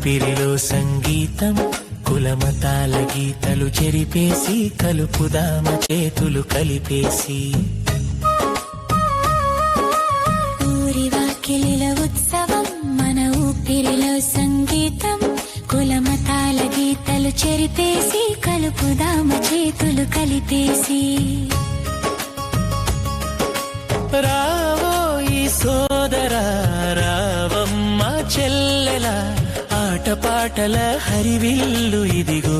ఊపిరిలో సంగీతం కులమతాల గీతలు చెరిపేసి కలుపుదామ చేతులు కలిపేసి ఊరి వాకిలిల ఉత్సవం మన ఊపిరిలో సంగీతం కులమతాల గీతలు చెరిపేసి కలుపుదామ చేతులు కలిపేసి రావో ఈ సోదరా రావమ్మ చెల్లెలా ఆటపాటల హరివిల్లు ఇదిగో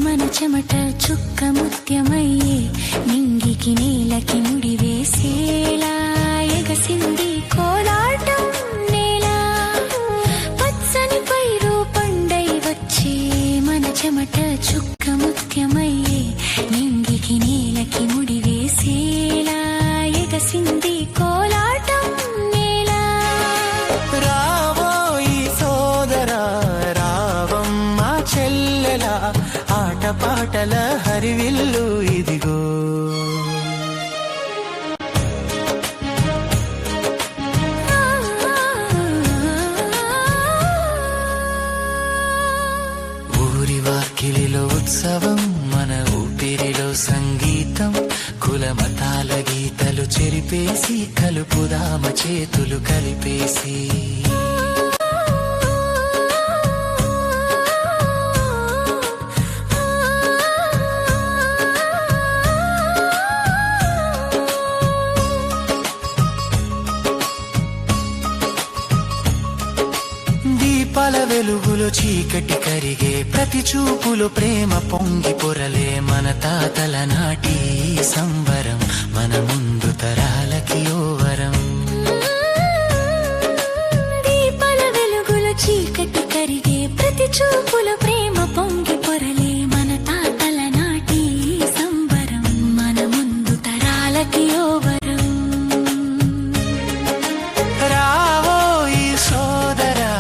మన చెమట చుక్క ముత్యమయ్యే నింగికి నేలకి ముడి వేసేలా ఎగసింది కోలాటం నేలా పచ్చని పైరు పండై వచ్చే మన చెమట చుక్క ముత్యమయ్యే నింగికి నేలకి ముడి వేసేలా ఎగసింది కోలాటం నేలా రావో ఈ సోదరా రావమ్మ చెల్లెలా ఆటపాటల హరివిల్లు ఇదిగో ఊరి వాకిలిలో ఉత్సవం మన ఊపిరిలో సంగీతం కులమతాల గీతలు చెరిపేసి కలుపుదామ చేతులు కలిపేసి దీపాల వెలుగులో చీకటి కరిగే ప్రతి చూపులో ప్రేమ పొంగి పొరలే మన తాతల నాటి సంబరం మన ముందు తరాలకి ఓ వరం దీపాల వెలుగులో చీకటి కరిగే ప్రతి చూపులో ప్రేమ పొంగి పొరలే మన తాతల నాటి సంబరం మన ముందు తరాలకి ఓ వరం రావో ఈ సోదరా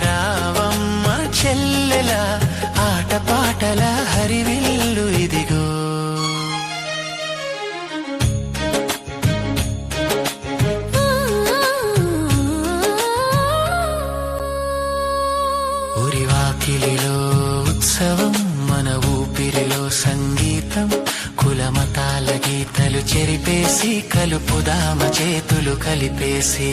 రావమ్మ చెల్లెలా ఆటపాటల హరివిల్లు ఇదిగో ఊరి వాకిలిలో ఉత్సవం మన ఊపిరిలో సంగీతం కులమతాల గీతలు చెరిపేసి కలుపుదామ చేతులు కలిపేసి